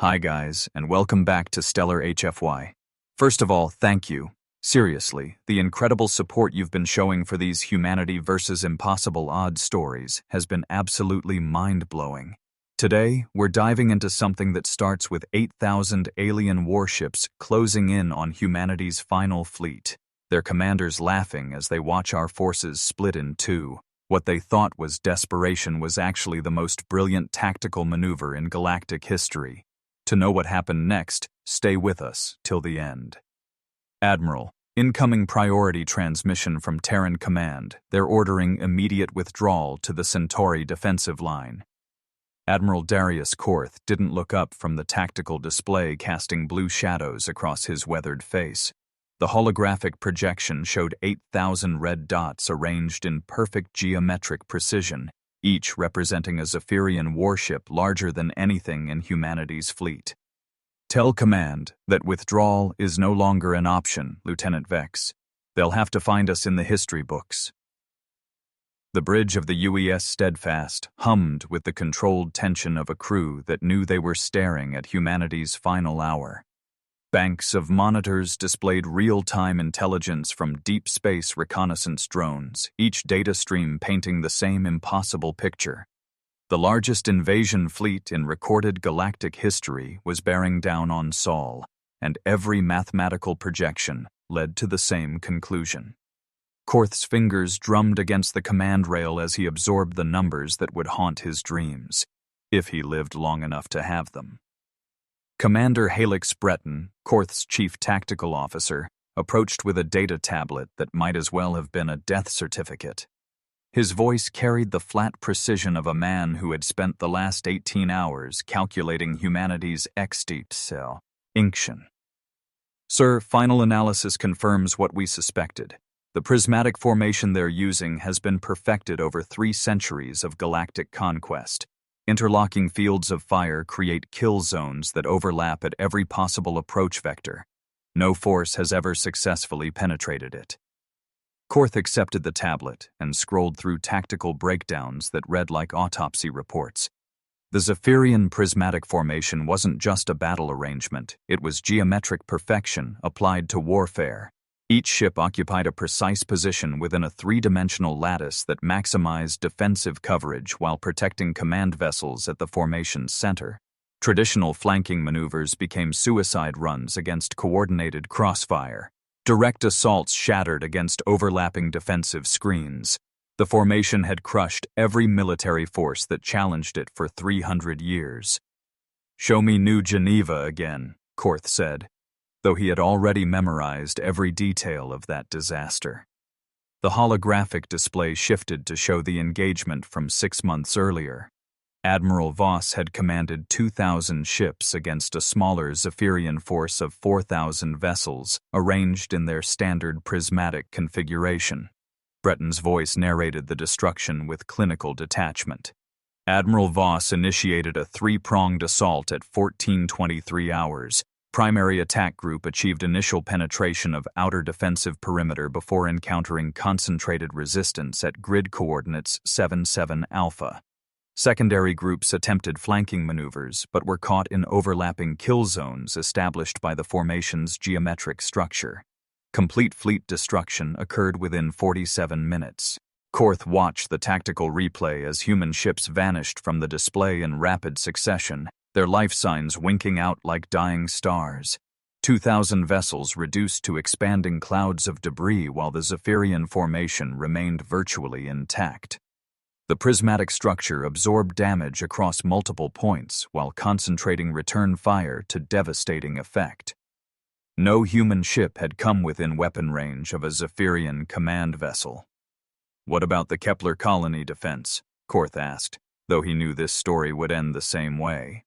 Hi guys, and welcome back to Stellar HFY. First of all, thank you. Seriously, the incredible support you've been showing for these humanity versus impossible odds stories has been absolutely mind-blowing. Today, we're diving into something that starts with 8,000 alien warships closing in on humanity's final fleet, their commanders laughing as they watch our forces split in two. What they thought was desperation was actually the most brilliant tactical maneuver in galactic history. To know what happened next, stay with us till the end. Admiral, incoming priority transmission from Terran Command. They're ordering immediate withdrawal to the Centauri defensive line. Admiral Darius Korth didn't look up from the tactical display, casting blue shadows across his weathered face. The holographic projection showed 8,000 red dots arranged in perfect geometric precision, each representing a Zephyrian warship larger than anything in humanity's fleet. Tell Command that withdrawal is no longer an option, Lieutenant Vex. They'll have to find us in the history books. The bridge of the UES Steadfast hummed with the controlled tension of a crew that knew they were staring at humanity's final hour. Banks of monitors displayed real-time intelligence from deep space reconnaissance drones, each data stream painting the same impossible picture. The largest invasion fleet in recorded galactic history was bearing down on Sol, and every mathematical projection led to the same conclusion. Korth's fingers drummed against the command rail as he absorbed the numbers that would haunt his dreams, if he lived long enough to have them. Commander Helix Breton, Korth's chief tactical officer, approached with a data tablet that might as well have been a death certificate. His voice carried the flat precision of a man who had spent the last 18 hours calculating humanity's extinct cell, Inction. Sir, final analysis confirms what we suspected. The prismatic formation they're using has been perfected over 3 centuries of galactic conquest. Interlocking fields of fire create kill zones that overlap at every possible approach vector. No force has ever successfully penetrated it. Korth accepted the tablet and scrolled through tactical breakdowns that read like autopsy reports. The Zephyrian prismatic formation wasn't just a battle arrangement, it was geometric perfection applied to warfare. Each ship occupied a precise position within a 3-dimensional lattice that maximized defensive coverage while protecting command vessels at the formation's center. Traditional flanking maneuvers became suicide runs against coordinated crossfire. Direct assaults shattered against overlapping defensive screens. The formation had crushed every military force that challenged it for 300 years. "Show me New Geneva again," Korth said, though he had already memorized every detail of that disaster. The holographic display shifted to show the engagement from 6 months earlier. Admiral Voss had commanded 2,000 ships against a smaller Zephyrian force of 4,000 vessels, arranged in their standard prismatic configuration. Breton's voice narrated the destruction with clinical detachment. Admiral Voss initiated a 3-pronged assault at 14:23 hours. Primary attack group achieved initial penetration of outer defensive perimeter before encountering concentrated resistance at grid coordinates 77 Alpha. Secondary groups attempted flanking maneuvers but were caught in overlapping kill zones established by the formation's geometric structure. Complete fleet destruction occurred within 47 minutes. Korth watched the tactical replay as human ships vanished from the display in rapid succession, their life signs winking out like dying stars. 2,000 vessels reduced to expanding clouds of debris while the Zephyrian formation remained virtually intact. The prismatic structure absorbed damage across multiple points while concentrating return fire to devastating effect. No human ship had come within weapon range of a Zephyrian command vessel. "What about the Kepler colony defense?" Korth asked, though he knew this story would end the same way.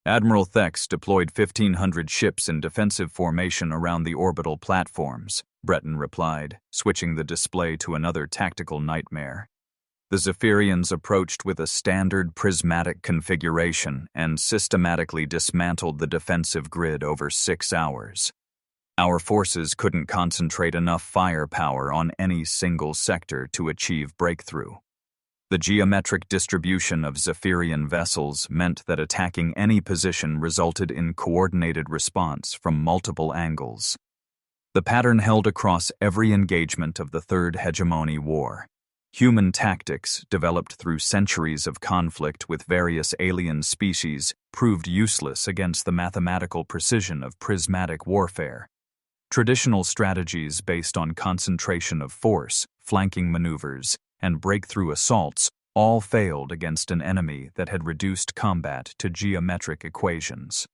Admiral Thex deployed 1,500 ships in defensive formation around the orbital platforms, Breton replied, switching the display to another tactical nightmare. The Zephyrians approached with a standard prismatic configuration and systematically dismantled the defensive grid over 6 hours. Our forces couldn't concentrate enough firepower on any single sector to achieve breakthrough. The geometric distribution of Zephyrian vessels meant that attacking any position resulted in coordinated response from multiple angles. The pattern held across every engagement of the Third Hegemony War. Human tactics, developed through centuries of conflict with various alien species, proved useless against the mathematical precision of prismatic warfare. Traditional strategies based on concentration of force, flanking maneuvers, and breakthrough assaults all failed against an enemy that had reduced combat to geometric equations.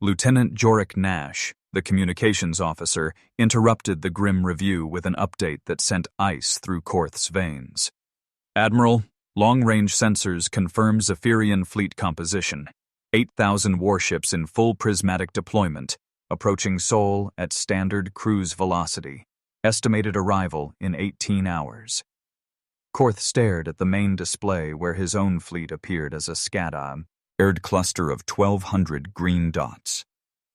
Lieutenant Jorik Nash, the communications officer, interrupted the grim review with an update that sent ice through Korth's veins. "Admiral, long-range sensors confirm Zephyrian fleet composition. 8,000 warships in full prismatic deployment, approaching Sol at standard cruise velocity. Estimated arrival in 18 hours. Korth stared at the main display where his own fleet appeared as a scattered cluster of 1,200 green dots.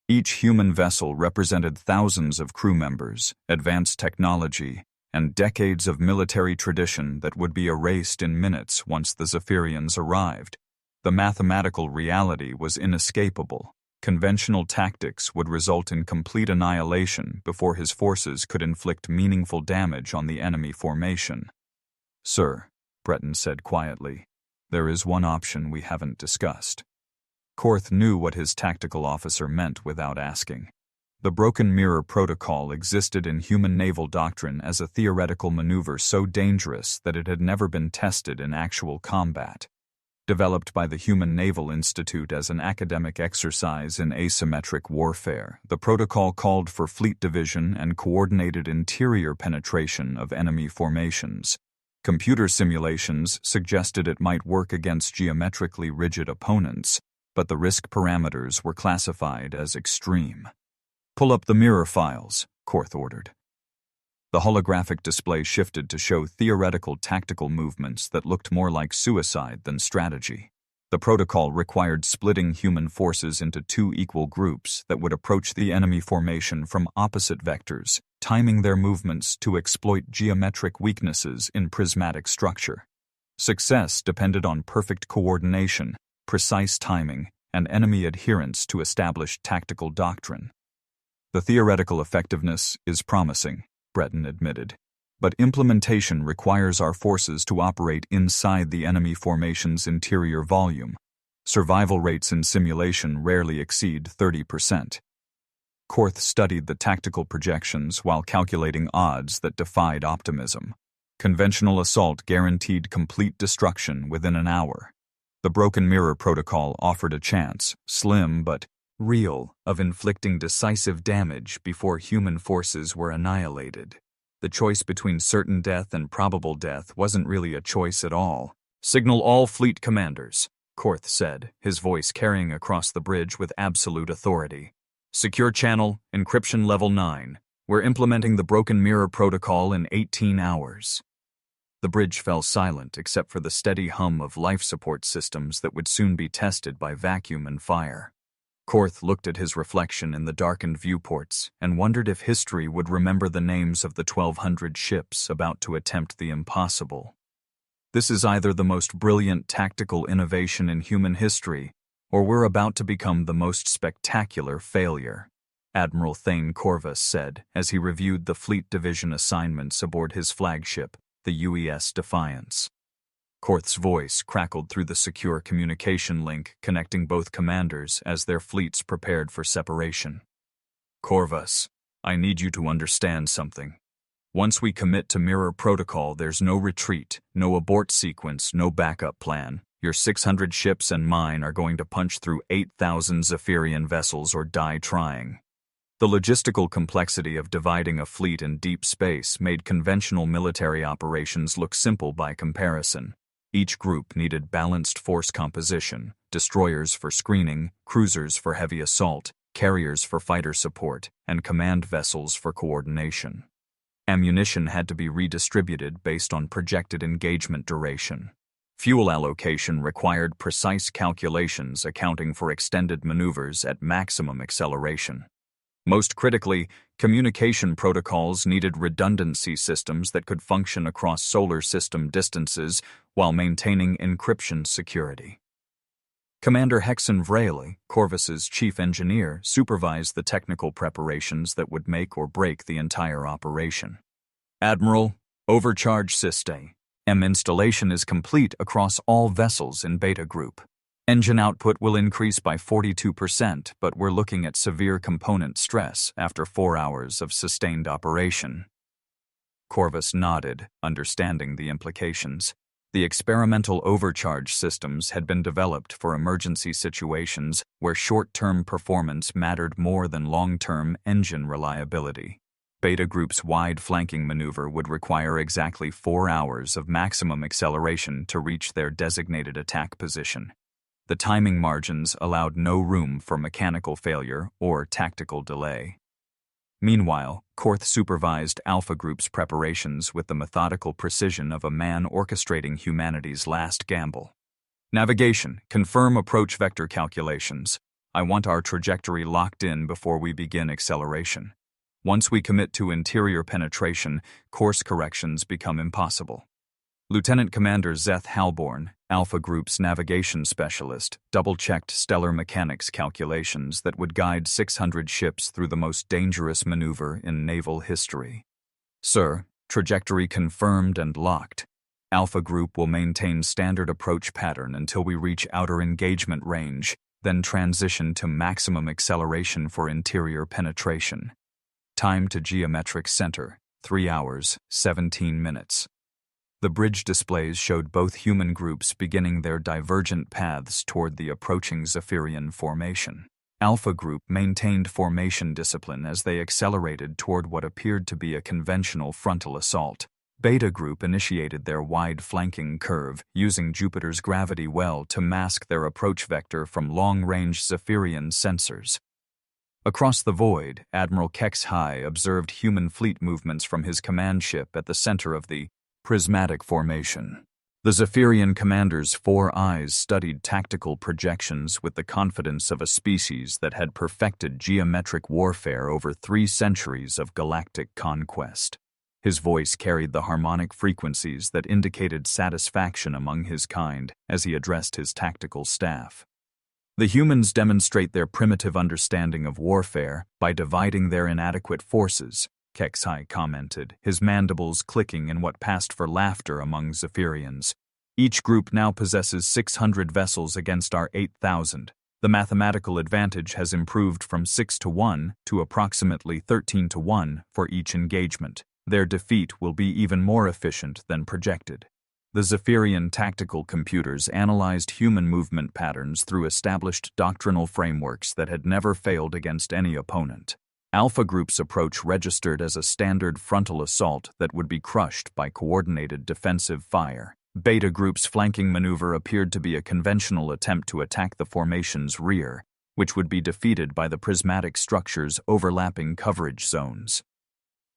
Each human vessel represented thousands of crew members, advanced technology, and decades of military tradition that would be erased in minutes once the Zephyrians arrived. The mathematical reality was inescapable. Conventional tactics would result in complete annihilation before his forces could inflict meaningful damage on the enemy formation. "Sir," Breton said quietly, "there is one option we haven't discussed." Korth knew what his tactical officer meant without asking. The Broken Mirror Protocol existed in human naval doctrine as a theoretical maneuver so dangerous that it had never been tested in actual combat. Developed by the Human Naval Institute as an academic exercise in asymmetric warfare, the protocol called for fleet division and coordinated interior penetration of enemy formations. Computer simulations suggested it might work against geometrically rigid opponents, but the risk parameters were classified as extreme. "Pull up the mirror files," Korth ordered. The holographic display shifted to show theoretical tactical movements that looked more like suicide than strategy. The protocol required splitting human forces into two equal groups that would approach the enemy formation from opposite vectors, timing their movements to exploit geometric weaknesses in prismatic structure. Success depended on perfect coordination, precise timing, and enemy adherence to established tactical doctrine. "The theoretical effectiveness is promising," Breton admitted, "but implementation requires our forces to operate inside the enemy formation's interior volume. Survival rates in simulation rarely exceed 30%. Korth studied the tactical projections while calculating odds that defied optimism. Conventional assault guaranteed complete destruction within an hour. The Broken Mirror Protocol offered a chance, slim but real, of inflicting decisive damage before human forces were annihilated. The choice between certain death and probable death wasn't really a choice at all. "Signal all fleet commanders," Korth said, his voice carrying across the bridge with absolute authority. "Secure channel, encryption level 9. We're implementing the Broken Mirror Protocol in 18 hours. The bridge fell silent except for the steady hum of life support systems that would soon be tested by vacuum and fire. Korth looked at his reflection in the darkened viewports and wondered if history would remember the names of the 1,200 ships about to attempt the impossible. This is either the most brilliant tactical innovation in human history, or we're about to become the most spectacular failure, Admiral Thane Corvus said as he reviewed the fleet division assignments aboard his flagship, the UES Defiance. Korth's voice crackled through the secure communication link connecting both commanders as their fleets prepared for separation. "Corvus, I need you to understand something. Once we commit to Mirror Protocol, there's no retreat, no abort sequence, no backup plan. Your 600 ships and mine are going to punch through 8,000 Zephyrian vessels or die trying." The logistical complexity of dividing a fleet in deep space made conventional military operations look simple by comparison. Each group needed balanced force composition, destroyers for screening, cruisers for heavy assault, carriers for fighter support, and command vessels for coordination. Ammunition had to be redistributed based on projected engagement duration. Fuel allocation required precise calculations accounting for extended maneuvers at maximum acceleration. Most critically, Communication protocols needed redundancy systems that could function across solar system distances while maintaining encryption security. Commander Hexen Vreli, Corvus's chief engineer, supervised the technical preparations that would make or break the entire operation. Admiral, overcharge system. Installation is complete across all vessels in Beta Group. Engine output will increase by 42%, but we're looking at severe component stress after 4 hours of sustained operation. Corvus nodded, understanding the implications. The experimental overcharge systems had been developed for emergency situations where short-term performance mattered more than long-term engine reliability. Beta Group's wide flanking maneuver would require exactly 4 hours of maximum acceleration to reach their designated attack position. The timing margins allowed no room for mechanical failure or tactical delay. Meanwhile, Korth supervised Alpha Group's preparations with the methodical precision of a man orchestrating humanity's last gamble. Navigation, confirm approach vector calculations. I want our trajectory locked in before we begin acceleration. Once we commit to interior penetration, course corrections become impossible. Lieutenant Commander Zeth Halborn, Alpha Group's navigation specialist, double-checked stellar mechanics calculations that would guide 600 ships through the most dangerous maneuver in naval history. Sir, trajectory confirmed and locked. Alpha Group will maintain standard approach pattern until we reach outer engagement range, then transition to maximum acceleration for interior penetration. Time to geometric center, 3 hours, 17 minutes. The bridge displays showed both human groups beginning their divergent paths toward the approaching Zephyrian formation. Alpha Group maintained formation discipline as they accelerated toward what appeared to be a conventional frontal assault. Beta Group initiated their wide flanking curve, using Jupiter's gravity well to mask their approach vector from long-range Zephyrian sensors. Across the void, Admiral Kex High observed human fleet movements from his command ship at the center of the prismatic formation. The Zephyrian commander's 4 eyes studied tactical projections with the confidence of a species that had perfected geometric warfare over 3 centuries of galactic conquest. His voice carried the harmonic frequencies that indicated satisfaction among his kind as he addressed his tactical staff. The humans demonstrate their primitive understanding of warfare by dividing their inadequate forces, Kex-High commented, his mandibles clicking in what passed for laughter among Zephyrians. Each group now possesses 600 vessels against our 8,000. The mathematical advantage has improved from 6-1 to approximately 13-1 for each engagement. Their defeat will be even more efficient than projected. The Zephyrian tactical computers analyzed human movement patterns through established doctrinal frameworks that had never failed against any opponent. Alpha Group's approach registered as a standard frontal assault that would be crushed by coordinated defensive fire. Beta Group's flanking maneuver appeared to be a conventional attempt to attack the formation's rear, which would be defeated by the prismatic structure's overlapping coverage zones.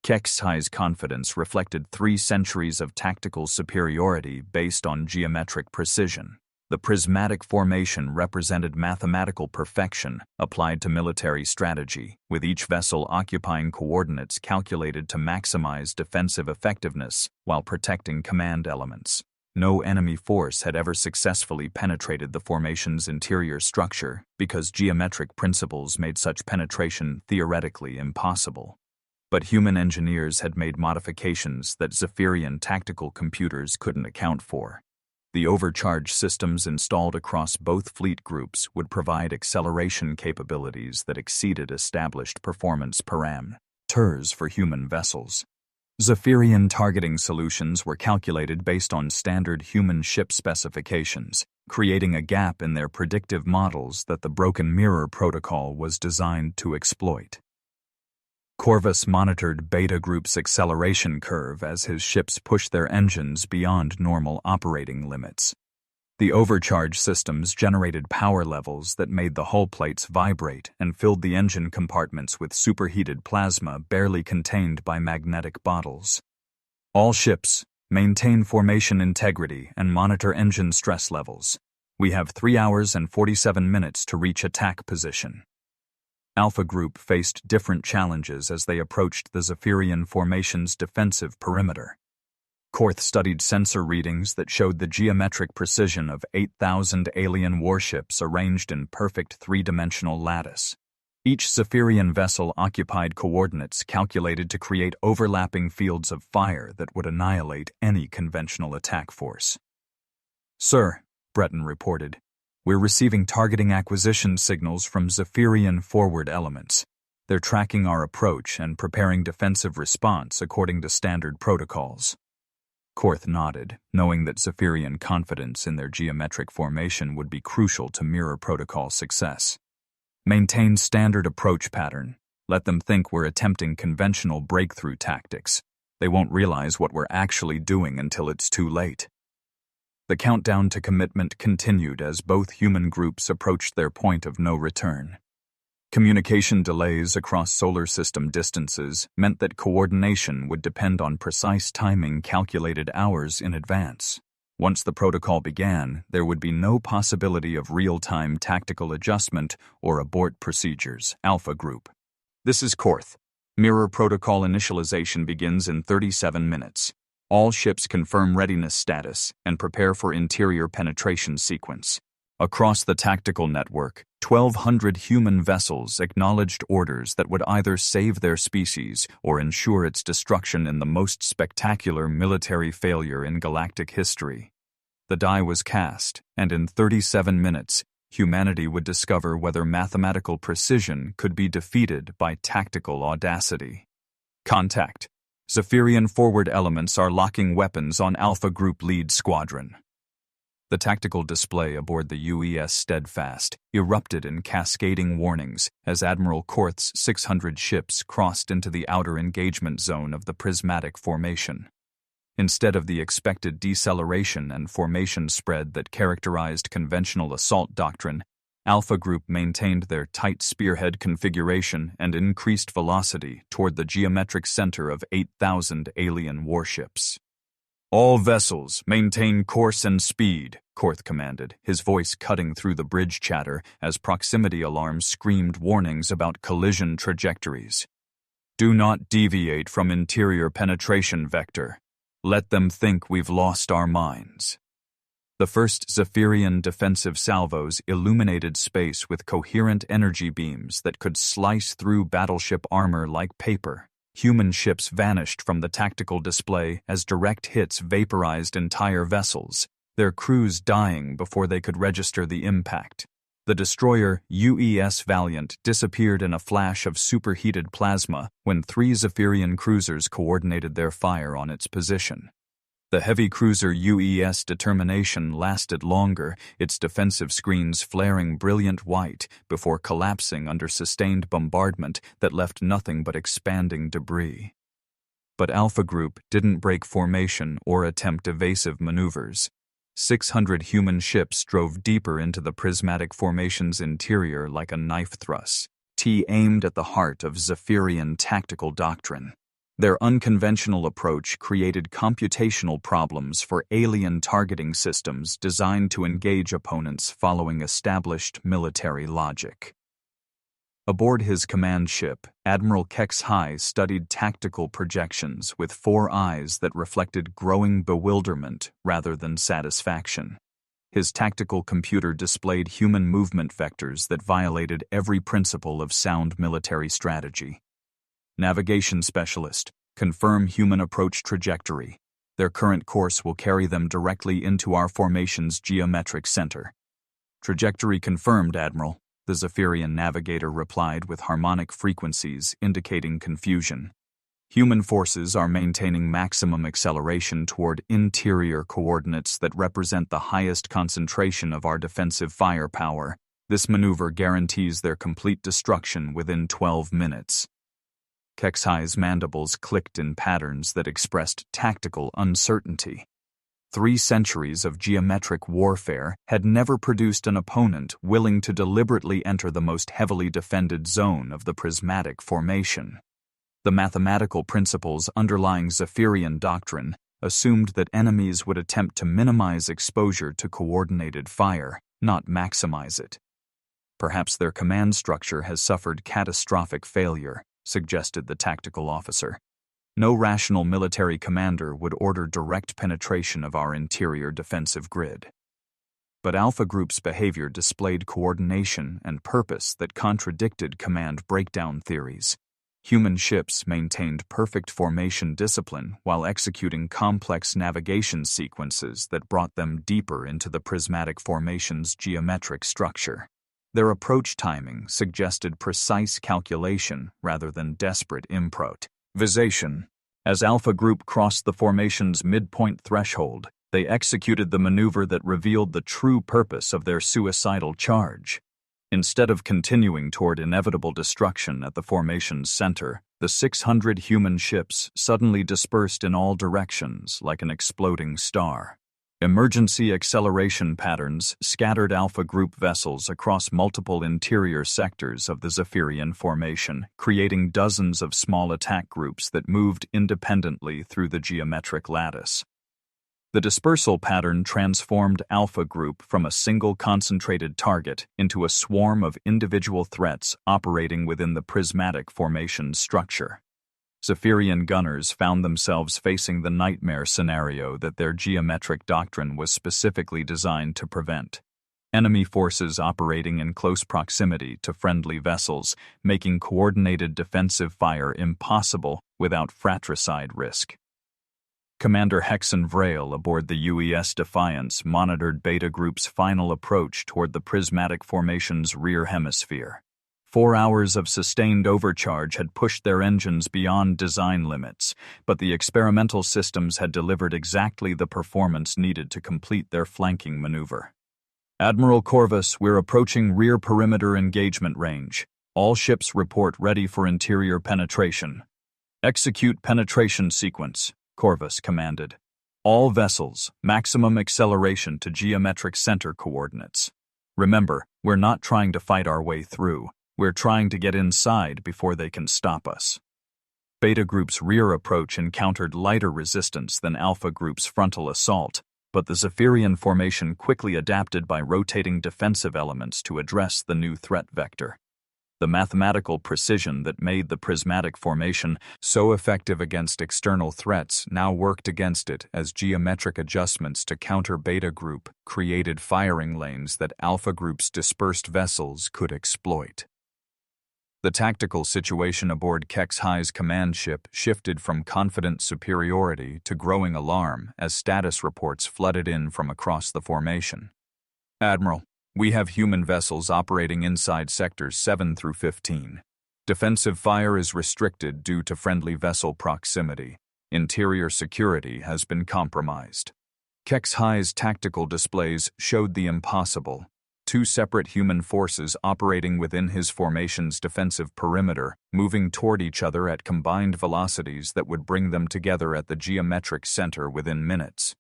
Kex-High's confidence reflected 3 centuries of tactical superiority based on geometric precision. The prismatic formation represented mathematical perfection applied to military strategy, with each vessel occupying coordinates calculated to maximize defensive effectiveness while protecting command elements. No enemy force had ever successfully penetrated the formation's interior structure because geometric principles made such penetration theoretically impossible. But human engineers had made modifications that Zephyrian tactical computers couldn't account for. The overcharge systems installed across both fleet groups would provide acceleration capabilities that exceeded established performance parameters for human vessels. Zephyrian targeting solutions were calculated based on standard human ship specifications, creating a gap in their predictive models that the Broken Mirror Protocol was designed to exploit. Corvus monitored Beta Group's acceleration curve as his ships pushed their engines beyond normal operating limits. The overcharge systems generated power levels that made the hull plates vibrate and filled the engine compartments with superheated plasma barely contained by magnetic bottles. All ships, maintain formation integrity and monitor engine stress levels. We have 3 hours and 47 minutes to reach attack position. Alpha Group faced different challenges as they approached the Zephyrian formation's defensive perimeter. Korth studied sensor readings that showed the geometric precision of 8,000 alien warships arranged in perfect three-dimensional lattice. Each Zephyrian vessel occupied coordinates calculated to create overlapping fields of fire that would annihilate any conventional attack force. "Sir," Breton reported, "we're receiving targeting acquisition signals from Zephyrian forward elements. They're tracking our approach and preparing defensive response according to standard protocols." Korth nodded, knowing that Zephyrian confidence in their geometric formation would be crucial to Mirror Protocol success. "Maintain standard approach pattern. Let them think we're attempting conventional breakthrough tactics. They won't realize what we're actually doing until it's too late." The countdown to commitment continued as both human groups approached their point of no return. Communication delays across solar system distances meant that coordination would depend on precise timing calculated hours in advance. Once the protocol began, there would be no possibility of real-time tactical adjustment or abort procedures. Alpha Group. This is Korth. Mirror Protocol initialization begins in 37 minutes. All ships confirm readiness status and prepare for interior penetration sequence. Across the tactical network, 1,200 human vessels acknowledged orders that would either save their species or ensure its destruction in the most spectacular military failure in galactic history. The die was cast, and in 37 minutes, humanity would discover whether mathematical precision could be defeated by tactical audacity. Contact. Zephyrian forward elements are locking weapons on Alpha Group lead squadron. The tactical display aboard the UES Steadfast erupted in cascading warnings as Admiral Korth's 600 ships crossed into the outer engagement zone of the prismatic formation. Instead of the expected deceleration and formation spread that characterized conventional assault doctrine, Alpha Group maintained their tight spearhead configuration and increased velocity toward the geometric center of 8,000 alien warships. "All vessels, maintain course and speed," Korth commanded, his voice cutting through the bridge chatter as proximity alarms screamed warnings about collision trajectories. "Do not deviate from interior penetration vector. Let them think we've lost our minds." The first Zephyrian defensive salvos illuminated space with coherent energy beams that could slice through battleship armor like paper. Human ships vanished from the tactical display as direct hits vaporized entire vessels, their crews dying before they could register the impact. The destroyer UES Valiant disappeared in a flash of superheated plasma when 3 Zephyrian cruisers coordinated their fire on its position. The heavy cruiser UES Determination lasted longer, its defensive screens flaring brilliant white before collapsing under sustained bombardment that left nothing but expanding debris. But Alpha Group didn't break formation or attempt evasive maneuvers. 600 human ships drove deeper into the prismatic formation's interior like a knife thrust, aimed at the heart of Zephyrian tactical doctrine. Their unconventional approach created computational problems for alien targeting systems designed to engage opponents following established military logic. Aboard his command ship, Admiral Kex studied tactical projections with 4 eyes that reflected growing bewilderment rather than satisfaction. His tactical computer displayed human movement vectors that violated every principle of sound military strategy. Navigation Specialist, confirm human approach trajectory. Their current course will carry them directly into our formation's geometric center. Trajectory confirmed, Admiral, the Zephyrian navigator replied with harmonic frequencies indicating confusion. Human forces are maintaining maximum acceleration toward interior coordinates that represent the highest concentration of our defensive firepower. This maneuver guarantees their complete destruction within 12 minutes. Kexai's mandibles clicked in patterns that expressed tactical uncertainty. 3 centuries of geometric warfare had never produced an opponent willing to deliberately enter the most heavily defended zone of the prismatic formation. The mathematical principles underlying Zephyrian doctrine assumed that enemies would attempt to minimize exposure to coordinated fire, not maximize it. Perhaps their command structure has suffered catastrophic failure, suggested the tactical officer. No rational military commander would order direct penetration of our interior defensive grid. But Alpha Group's behavior displayed coordination and purpose that contradicted command breakdown theories. Human ships maintained perfect formation discipline while executing complex navigation sequences that brought them deeper into the prismatic formation's geometric structure. Their approach timing suggested precise calculation rather than desperate improvisation. As Alpha Group crossed the formation's midpoint threshold, they executed the maneuver that revealed the true purpose of their suicidal charge. Instead of continuing toward inevitable destruction at the formation's center, the 600 human ships suddenly dispersed in all directions like an exploding star. Emergency acceleration patterns scattered Alpha Group vessels across multiple interior sectors of the Zephyrian formation, creating dozens of small attack groups that moved independently through the geometric lattice. The dispersal pattern transformed Alpha Group from a single concentrated target into a swarm of individual threats operating within the prismatic formation structure. Zephyrian gunners found themselves facing the nightmare scenario that their geometric doctrine was specifically designed to prevent. Enemy forces operating in close proximity to friendly vessels, making coordinated defensive fire impossible without fratricide risk. Commander Hexen Vrail aboard the UES Defiance monitored Beta Group's final approach toward the prismatic formation's rear hemisphere. 4 hours of sustained overcharge had pushed their engines beyond design limits, but the experimental systems had delivered exactly the performance needed to complete their flanking maneuver. Admiral Corvus, we're approaching rear perimeter engagement range. All ships report ready for interior penetration. Execute penetration sequence, Corvus commanded. All vessels, maximum acceleration to geometric center coordinates. Remember, we're not trying to fight our way through. We're trying to get inside before they can stop us. Beta Group's rear approach encountered lighter resistance than Alpha Group's frontal assault, but the Zephyrian formation quickly adapted by rotating defensive elements to address the new threat vector. The mathematical precision that made the prismatic formation so effective against external threats now worked against it as geometric adjustments to counter Beta Group created firing lanes that Alpha Group's dispersed vessels could exploit. The tactical situation aboard Kex High's command ship shifted from confident superiority to growing alarm as status reports flooded in from across the formation. Admiral, we have human vessels operating inside sectors 7 through 15. Defensive fire is restricted due to friendly vessel proximity. Interior security has been compromised. Kex High's tactical displays showed the impossible. 2 separate human forces operating within his formation's defensive perimeter, moving toward each other at combined velocities that would bring them together at the geometric center within minutes.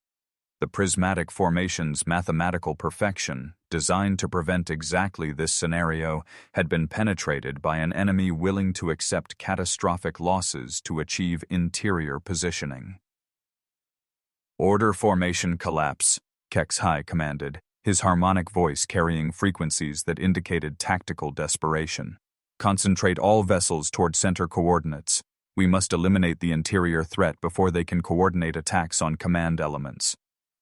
The prismatic formation's mathematical perfection, designed to prevent exactly this scenario, had been penetrated by an enemy willing to accept catastrophic losses to achieve interior positioning. Order formation collapse, Kex High commanded, his harmonic voice carrying frequencies that indicated tactical desperation. Concentrate all vessels toward center coordinates. We must eliminate the interior threat before they can coordinate attacks on command elements.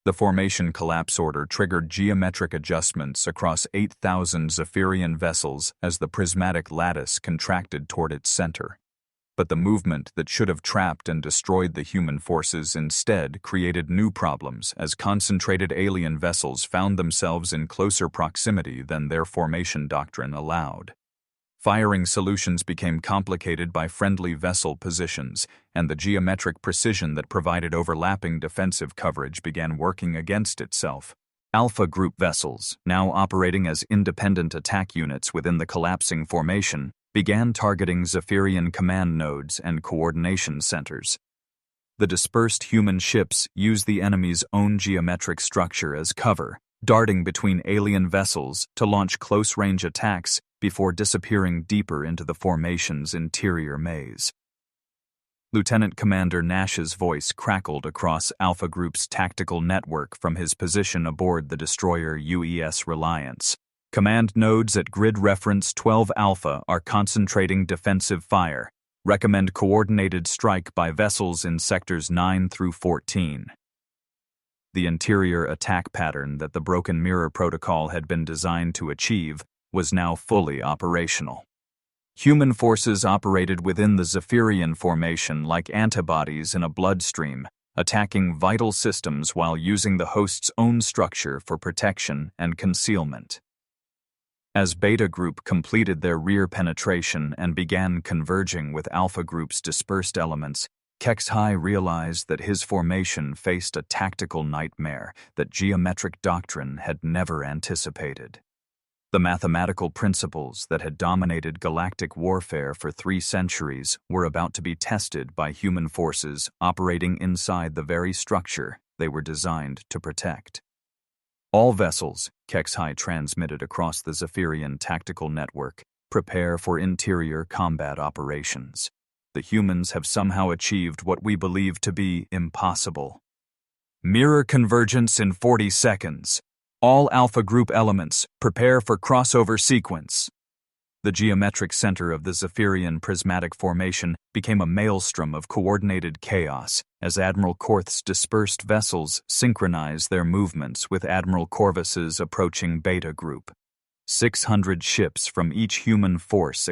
The formation collapse order triggered geometric adjustments across 8,000 Zephyrian vessels as the prismatic lattice contracted toward its center. But the movement that should have trapped and destroyed the human forces instead created new problems as concentrated alien vessels found themselves in closer proximity than their formation doctrine allowed. Firing solutions became complicated by friendly vessel positions, and the geometric precision that provided overlapping defensive coverage began working against itself. Alpha Group vessels, now operating as independent attack units within the collapsing formation, began targeting Zephyrian command nodes and coordination centers. The dispersed human ships used the enemy's own geometric structure as cover, darting between alien vessels to launch close-range attacks before disappearing deeper into the formation's interior maze. Lieutenant Commander Nash's voice crackled across Alpha Group's tactical network from his position aboard the destroyer UES Reliance. Command nodes at grid reference 12 Alpha are concentrating defensive fire. Recommend coordinated strike by vessels in sectors 9 through 14. The interior attack pattern that the Broken Mirror Protocol had been designed to achieve was now fully operational. Human forces operated within the Zephyrian formation like antibodies in a bloodstream, attacking vital systems while using the host's own structure for protection and concealment. As Beta Group completed their rear penetration and began converging with Alpha Group's dispersed elements, Kex-High realized that his formation faced a tactical nightmare that geometric doctrine had never anticipated. The mathematical principles that had dominated galactic warfare for 3 centuries were about to be tested by human forces operating inside the very structure they were designed to protect. All vessels, Kex-High transmitted across the Zephyrian tactical network, prepare for interior combat operations. The humans have somehow achieved what we believe to be impossible. Mirror convergence in 40 seconds. All Alpha Group elements, prepare for crossover sequence. The geometric center of the Zephyrian prismatic formation became a maelstrom of coordinated chaos as Admiral Korth's dispersed vessels synchronized their movements with Admiral Corvus's approaching Beta Group. 600 ships from each human force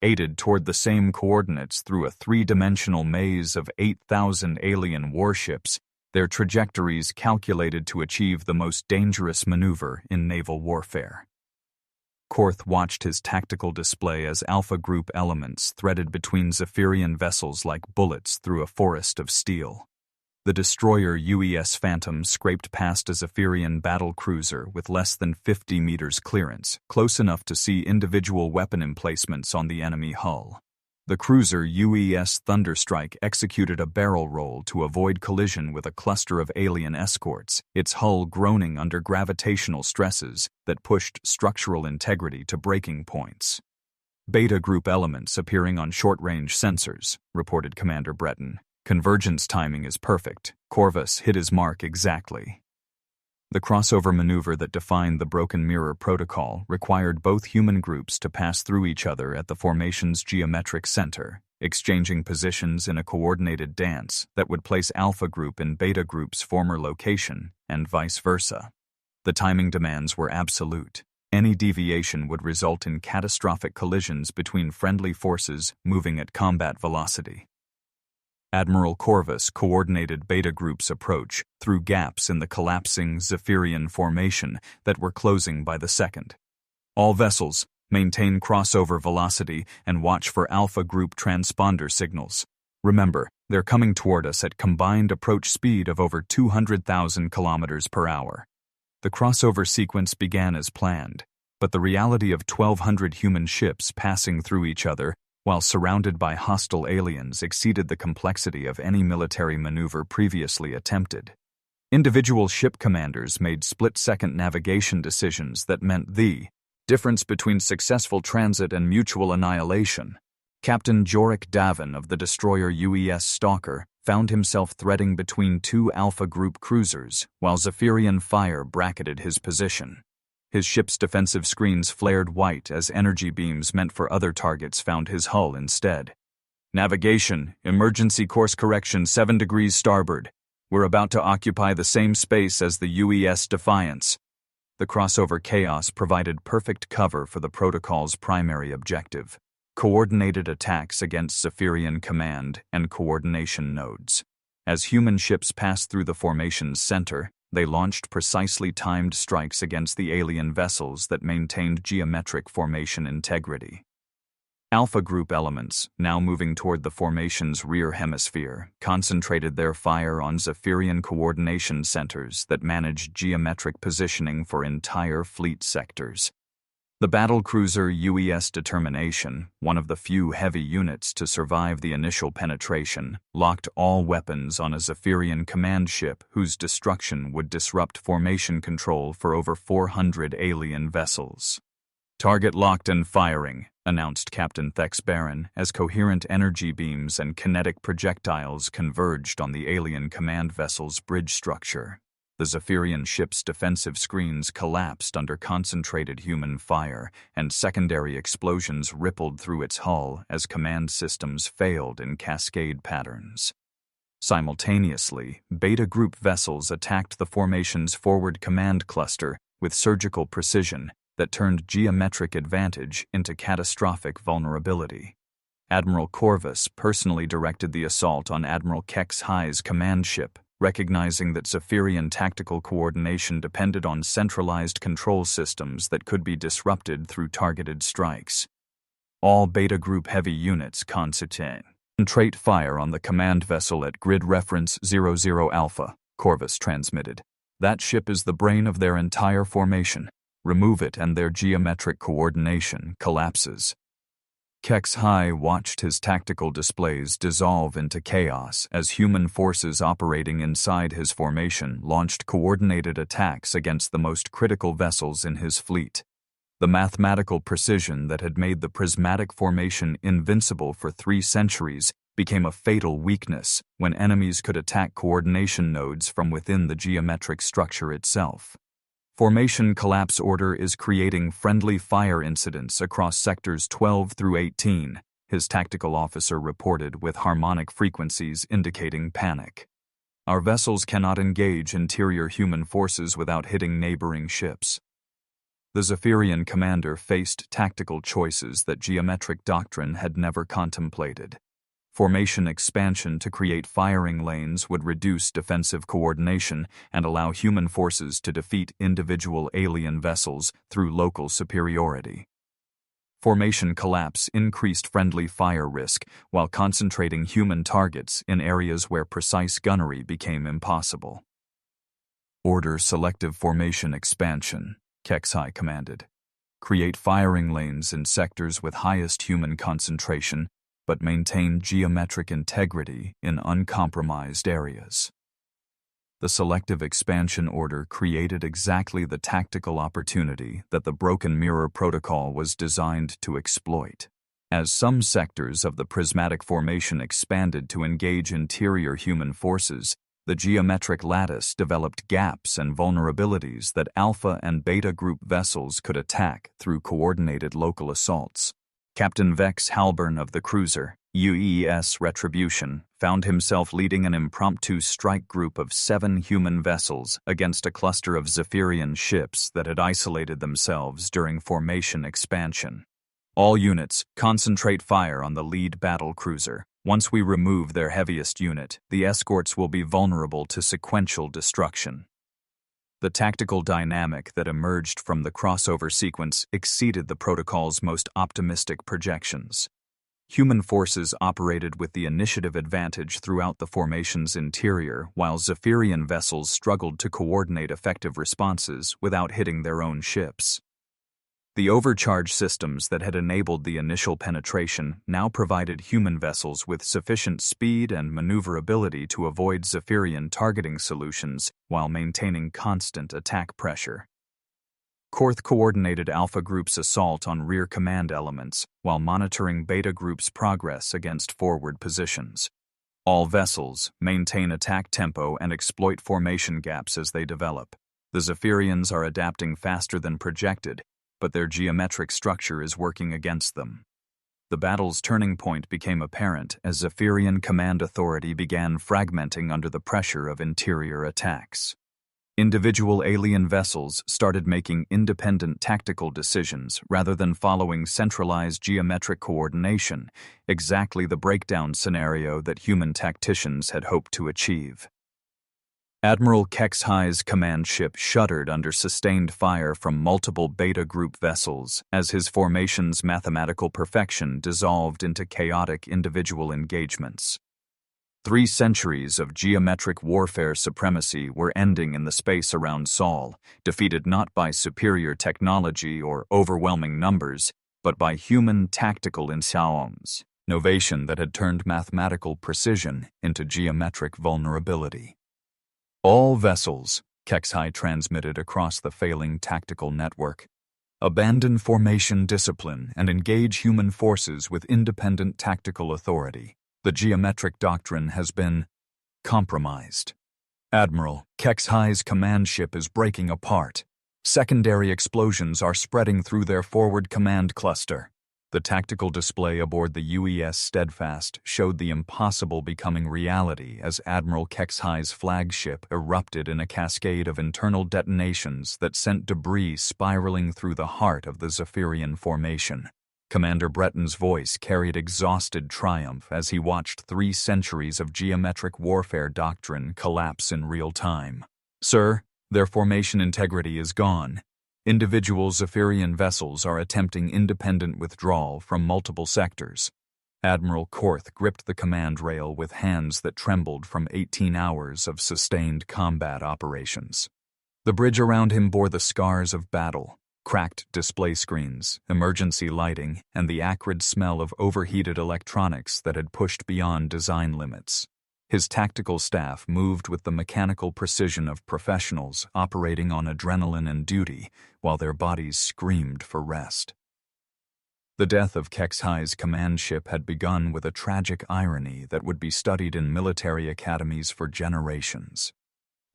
aided toward the same coordinates through a 3-dimensional maze of 8,000 alien warships, their trajectories calculated to achieve the most dangerous maneuver in naval warfare. Korth watched his tactical display as Alpha Group elements threaded between Zephyrian vessels like bullets through a forest of steel. The destroyer UES Phantom scraped past a Zephyrian battle cruiser with less than 50 meters clearance, close enough to see individual weapon emplacements on the enemy hull. The cruiser UES Thunderstrike executed a barrel roll to avoid collision with a cluster of alien escorts, its hull groaning under gravitational stresses that pushed structural integrity to breaking points. Beta Group elements appearing on short-range sensors, reported Commander Breton. Convergence timing is perfect. Corvus hit his mark exactly. The crossover maneuver that defined the Broken Mirror Protocol required both human groups to pass through each other at the formation's geometric center, exchanging positions in a coordinated dance that would place Alpha Group in Beta Group's former location, and vice versa. The timing demands were absolute. Any deviation would result in catastrophic collisions between friendly forces moving at combat velocity. Admiral Corvus coordinated Beta Group's approach through gaps in the collapsing Zephyrian formation that were closing by the second. All vessels, maintain crossover velocity and watch for Alpha Group transponder signals. Remember, they're coming toward us at combined approach speed of over 200,000 kilometers per hour. The crossover sequence began as planned, but the reality of 1,200 human ships passing through each other while surrounded by hostile aliens exceeded the complexity of any military maneuver previously attempted. Individual ship commanders made split-second navigation decisions that meant the difference between successful transit and mutual annihilation. Captain Jorik Davin of the destroyer UES Stalker found himself threading between 2 Alpha Group cruisers while Zephyrian fire bracketed his position. His ship's defensive screens flared white as energy beams meant for other targets found his hull instead. Navigation, emergency course correction 7 degrees starboard. We're about to occupy the same space as the UES Defiance. The crossover chaos provided perfect cover for the protocol's primary objective: coordinated attacks against Zephyrian command and coordination nodes. As human ships passed through the formation's center, they launched precisely timed strikes against the alien vessels that maintained geometric formation integrity. Alpha Group elements, now moving toward the formation's rear hemisphere, concentrated their fire on Zephyrian coordination centers that managed geometric positioning for entire fleet sectors. The battlecruiser UES Determination, one of the few heavy units to survive the initial penetration, locked all weapons on a Zephyrian command ship whose destruction would disrupt formation control for over 400 alien vessels. "Target locked and firing," announced Captain Thex Baron as coherent energy beams and kinetic projectiles converged on the alien command vessel's bridge structure. The Zephyrian ship's defensive screens collapsed under concentrated human fire, and secondary explosions rippled through its hull as command systems failed in cascade patterns. Simultaneously, Beta Group vessels attacked the formation's forward command cluster with surgical precision that turned geometric advantage into catastrophic vulnerability. Admiral Corvus personally directed the assault on Admiral Kex High's command ship, recognizing that Zephyrian tactical coordination depended on centralized control systems that could be disrupted through targeted strikes. All Beta Group heavy units concentrate fire on the command vessel at grid reference 00 Alpha, Corvus transmitted. That ship is the brain of their entire formation. Remove it and their geometric coordination collapses. Kex High watched his tactical displays dissolve into chaos as human forces operating inside his formation launched coordinated attacks against the most critical vessels in his fleet. The mathematical precision that had made the prismatic formation invincible for 3 centuries became a fatal weakness when enemies could attack coordination nodes from within the geometric structure itself. Formation collapse order is creating friendly fire incidents across sectors 12 through 18, his tactical officer reported with harmonic frequencies indicating panic. Our vessels cannot engage interior human forces without hitting neighboring ships. The Zephyrian commander faced tactical choices that geometric doctrine had never contemplated. Formation expansion to create firing lanes would reduce defensive coordination and allow human forces to defeat individual alien vessels through local superiority. Formation collapse increased friendly fire risk while concentrating human targets in areas where precise gunnery became impossible. Order selective formation expansion, Kex High commanded. Create firing lanes in sectors with highest human concentration, but maintain geometric integrity in uncompromised areas. The selective expansion order created exactly the tactical opportunity that the Broken Mirror Protocol was designed to exploit. As some sectors of the prismatic formation expanded to engage interior human forces, the geometric lattice developed gaps and vulnerabilities that Alpha and Beta Group vessels could attack through coordinated local assaults. Captain Vex Halburn of the cruiser, UES Retribution, found himself leading an impromptu strike group of 7 human vessels against a cluster of Zephyrian ships that had isolated themselves during formation expansion. All units, concentrate fire on the lead battle cruiser. Once we remove their heaviest unit, the escorts will be vulnerable to sequential destruction. The tactical dynamic that emerged from the crossover sequence exceeded the protocol's most optimistic projections. Human forces operated with the initiative advantage throughout the formation's interior, while Zephyrian vessels struggled to coordinate effective responses without hitting their own ships. The overcharge systems that had enabled the initial penetration now provided human vessels with sufficient speed and maneuverability to avoid Zephyrian targeting solutions while maintaining constant attack pressure. Korth coordinated Alpha Group's assault on rear command elements while monitoring Beta Group's progress against forward positions. All vessels maintain attack tempo and exploit formation gaps as they develop. The Zephyrians are adapting faster than projected, but their geometric structure is working against them. The battle's turning point became apparent as Zephyrian command authority began fragmenting under the pressure of interior attacks. Individual alien vessels started making independent tactical decisions rather than following centralized geometric coordination, exactly the breakdown scenario that human tacticians had hoped to achieve. Admiral Kex High's command ship shuddered under sustained fire from multiple Beta Group vessels as his formation's mathematical perfection dissolved into chaotic individual engagements. 3 centuries of geometric warfare supremacy were ending in the space around Sol, defeated not by superior technology or overwhelming numbers, but by human tactical innovation that had turned mathematical precision into geometric vulnerability. All vessels, Kex High transmitted across the failing tactical network, abandon formation discipline and engage human forces with independent tactical authority. The geometric doctrine has been compromised. Admiral, Kexhi's command ship is breaking apart. Secondary explosions are spreading through their forward command cluster. The tactical display aboard the UES Steadfast showed the impossible becoming reality as Admiral Kexhi's flagship erupted in a cascade of internal detonations that sent debris spiraling through the heart of the Zephyrian formation. Commander Breton's voice carried exhausted triumph as he watched 3 centuries of geometric warfare doctrine collapse in real time. "Sir, their formation integrity is gone. Individual Zephyrian vessels are attempting independent withdrawal from multiple sectors." Admiral Korth gripped the command rail with hands that trembled from 18 hours of sustained combat operations. The bridge around him bore the scars of battle: cracked display screens, emergency lighting, and the acrid smell of overheated electronics that had pushed beyond design limits. His tactical staff moved with the mechanical precision of professionals operating on adrenaline and duty, while their bodies screamed for rest. The death of Kexhi's command ship had begun with a tragic irony that would be studied in military academies for generations.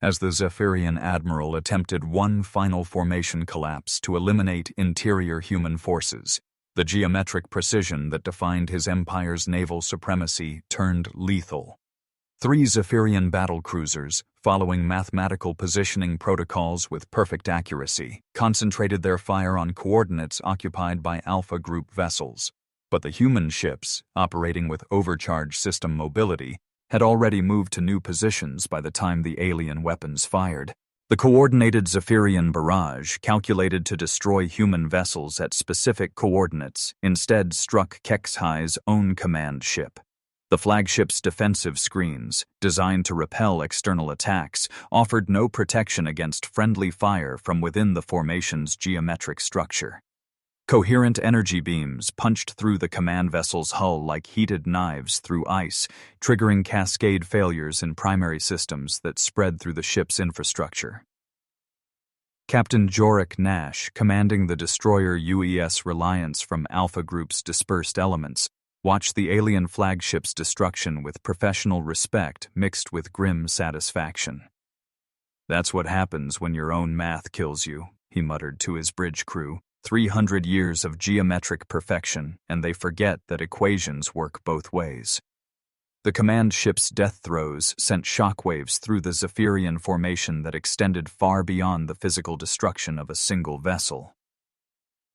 As the Zephyrian admiral attempted one final formation collapse to eliminate interior human forces, the geometric precision that defined his empire's naval supremacy turned lethal. 3 Zephyrian battlecruisers, following mathematical positioning protocols with perfect accuracy, concentrated their fire on coordinates occupied by Alpha Group vessels. But the human ships, operating with overcharged system mobility, had already moved to new positions by the time the alien weapons fired. The coordinated Zephyrian barrage, calculated to destroy human vessels at specific coordinates, instead struck Kexhi's own command ship. The flagship's defensive screens, designed to repel external attacks, offered no protection against friendly fire from within the formation's geometric structure. Coherent energy beams punched through the command vessel's hull like heated knives through ice, triggering cascade failures in primary systems that spread through the ship's infrastructure. Captain Jorik Nash, commanding the destroyer UES Reliance from Alpha Group's dispersed elements, watched the alien flagship's destruction with professional respect mixed with grim satisfaction. "That's what happens when your own math kills you," he muttered to his bridge crew. 300 years of geometric perfection, and they forget that equations work both ways. The command ship's death throes sent shockwaves through the Zephyrian formation that extended far beyond the physical destruction of a single vessel.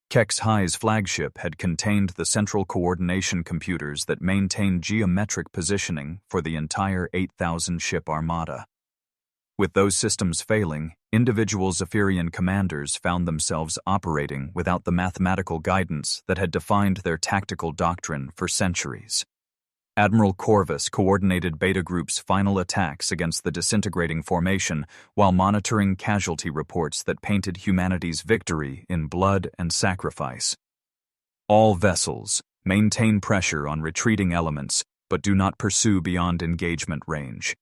Kexhi's flagship had contained the central coordination computers that maintained geometric positioning for the entire 8,000-ship armada. With those systems failing, individual Zephyrian commanders found themselves operating without the mathematical guidance that had defined their tactical doctrine for centuries. Admiral Corvus coordinated Beta Group's final attacks against the disintegrating formation while monitoring casualty reports that painted humanity's victory in blood and sacrifice. "All vessels, maintain pressure on retreating elements, but do not pursue beyond engagement range.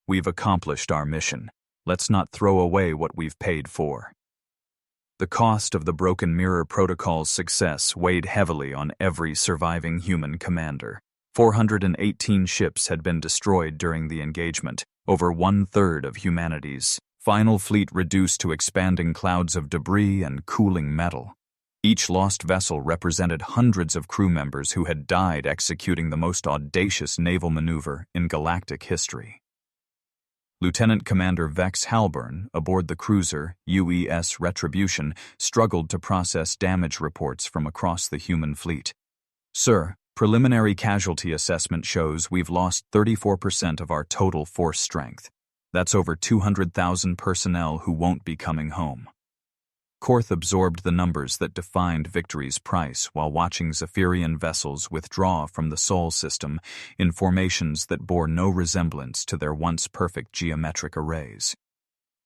We've accomplished our mission. Let's not throw away what we've paid for." The cost of the Broken Mirror Protocol's success weighed heavily on every surviving human commander. 418 ships had been destroyed during the engagement, over 1/3 of humanity's final fleet reduced to expanding clouds of debris and cooling metal. Each lost vessel represented hundreds of crew members who had died executing the most audacious naval maneuver in galactic history. Lieutenant Commander Vex Halburn, aboard the cruiser UES Retribution, struggled to process damage reports from across the human fleet. "Sir, preliminary casualty assessment shows we've lost 34% of our total force strength. That's over 200,000 personnel who won't be coming home." Korth absorbed the numbers that defined victory's price while watching Zephyrian vessels withdraw from the Sol system in formations that bore no resemblance to their once perfect geometric arrays.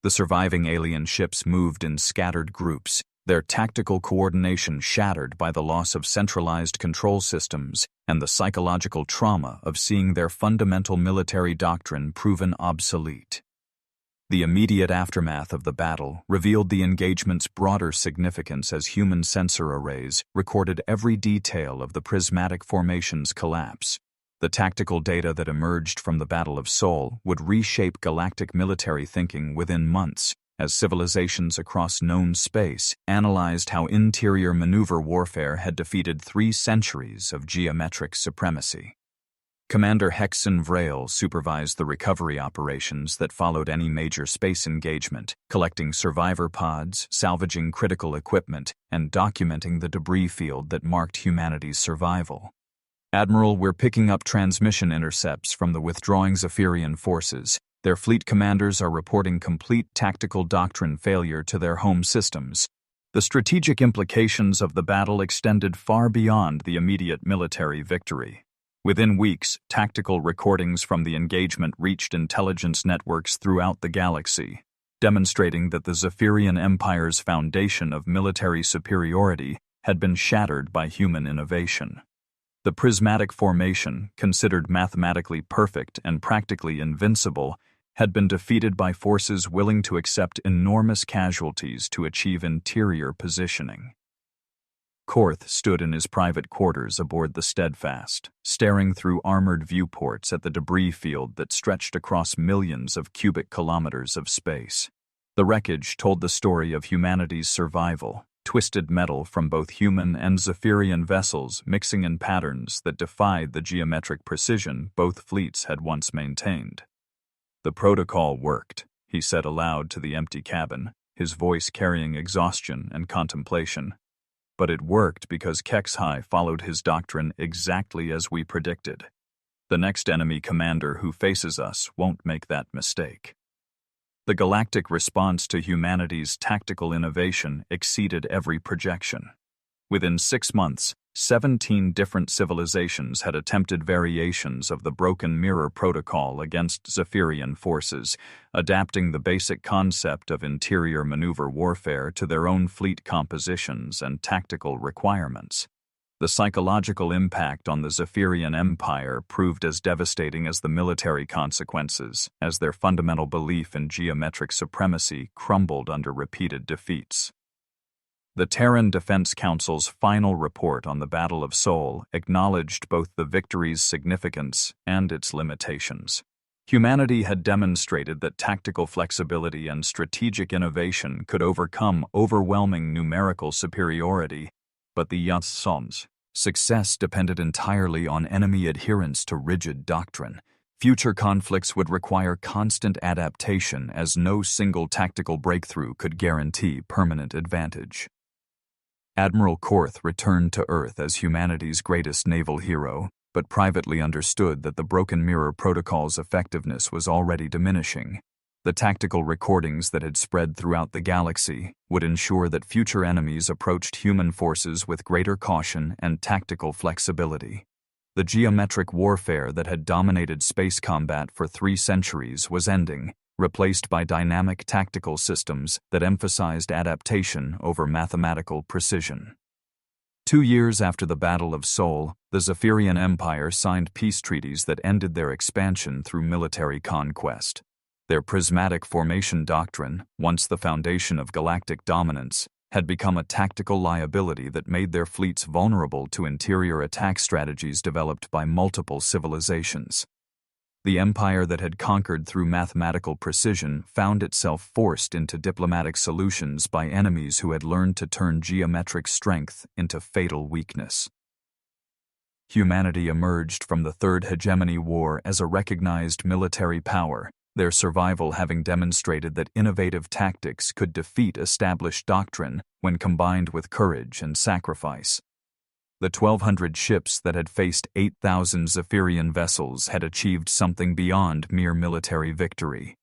The surviving alien ships moved in scattered groups, their tactical coordination shattered by the loss of centralized control systems and the psychological trauma of seeing their fundamental military doctrine proven obsolete. The immediate aftermath of the battle revealed the engagement's broader significance as human sensor arrays recorded every detail of the prismatic formation's collapse. The tactical data that emerged from the Battle of Seoul would reshape galactic military thinking within months, as civilizations across known space analyzed how interior maneuver warfare had defeated 3 centuries of geometric supremacy. Commander Hexen Vrale supervised the recovery operations that followed any major space engagement, collecting survivor pods, salvaging critical equipment, and documenting the debris field that marked humanity's survival. "Admiral, we're picking up transmission intercepts from the withdrawing Zephyrian forces. Their fleet commanders are reporting complete tactical doctrine failure to their home systems." The strategic implications of the battle extended far beyond the immediate military victory. Within weeks, tactical recordings from the engagement reached intelligence networks throughout the galaxy, demonstrating that the Zephyrian Empire's foundation of military superiority had been shattered by human innovation. The prismatic formation, considered mathematically perfect and practically invincible, had been defeated by forces willing to accept enormous casualties to achieve interior positioning. Korth stood in his private quarters aboard the Steadfast, staring through armored viewports at the debris field that stretched across millions of cubic kilometers of space. The wreckage told the story of humanity's survival, twisted metal from both human and Zephyrian vessels mixing in patterns that defied the geometric precision both fleets had once maintained. "The protocol worked," he said aloud to the empty cabin, his voice carrying exhaustion and contemplation. "But it worked because Kexhai followed his doctrine exactly as we predicted. The next enemy commander who faces us won't make that mistake." The galactic response to humanity's tactical innovation exceeded every projection. Within 6 months, 17 different civilizations had attempted variations of the broken mirror protocol against Zephyrian forces, adapting the basic concept of interior maneuver warfare to their own fleet compositions and tactical requirements. The psychological impact on the Zephyrian Empire proved as devastating as the military consequences, as their fundamental belief in geometric supremacy crumbled under repeated defeats. The Terran Defense Council's final report on the Battle of Seoul acknowledged both the victory's significance and its limitations. Humanity had demonstrated that tactical flexibility and strategic innovation could overcome overwhelming numerical superiority, but the Yatsom's success depended entirely on enemy adherence to rigid doctrine. Future conflicts would require constant adaptation, as no single tactical breakthrough could guarantee permanent advantage. Admiral Korth returned to Earth as humanity's greatest naval hero, but privately understood that the broken mirror protocol's effectiveness was already diminishing. The tactical recordings that had spread throughout the galaxy would ensure that future enemies approached human forces with greater caution and tactical flexibility. The geometric warfare that had dominated space combat for 3 centuries was ending, replaced by dynamic tactical systems that emphasized adaptation over mathematical precision. 2 years after the Battle of Seoul, the Zephyrian Empire signed peace treaties that ended their expansion through military conquest. Their prismatic formation doctrine, once the foundation of galactic dominance, had become a tactical liability that made their fleets vulnerable to interior attack strategies developed by multiple civilizations. The empire that had conquered through mathematical precision found itself forced into diplomatic solutions by enemies who had learned to turn geometric strength into fatal weakness. Humanity emerged from the Third Hegemony War as a recognized military power, their survival having demonstrated that innovative tactics could defeat established doctrine when combined with courage and sacrifice. The 1,200 ships that had faced 8,000 Zephyrian vessels had achieved something beyond mere military victory.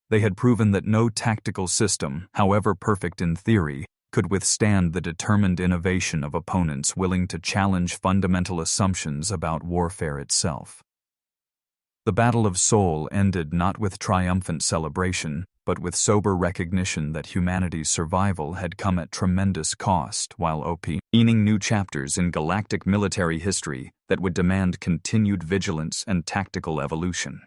They had proven that no tactical system, however perfect in theory, could withstand the determined innovation of opponents willing to challenge fundamental assumptions about warfare itself. The Battle of Seoul ended not with triumphant celebration, but with sober recognition that humanity's survival had come at tremendous cost, while opening new chapters in galactic military history that would demand continued vigilance and tactical evolution.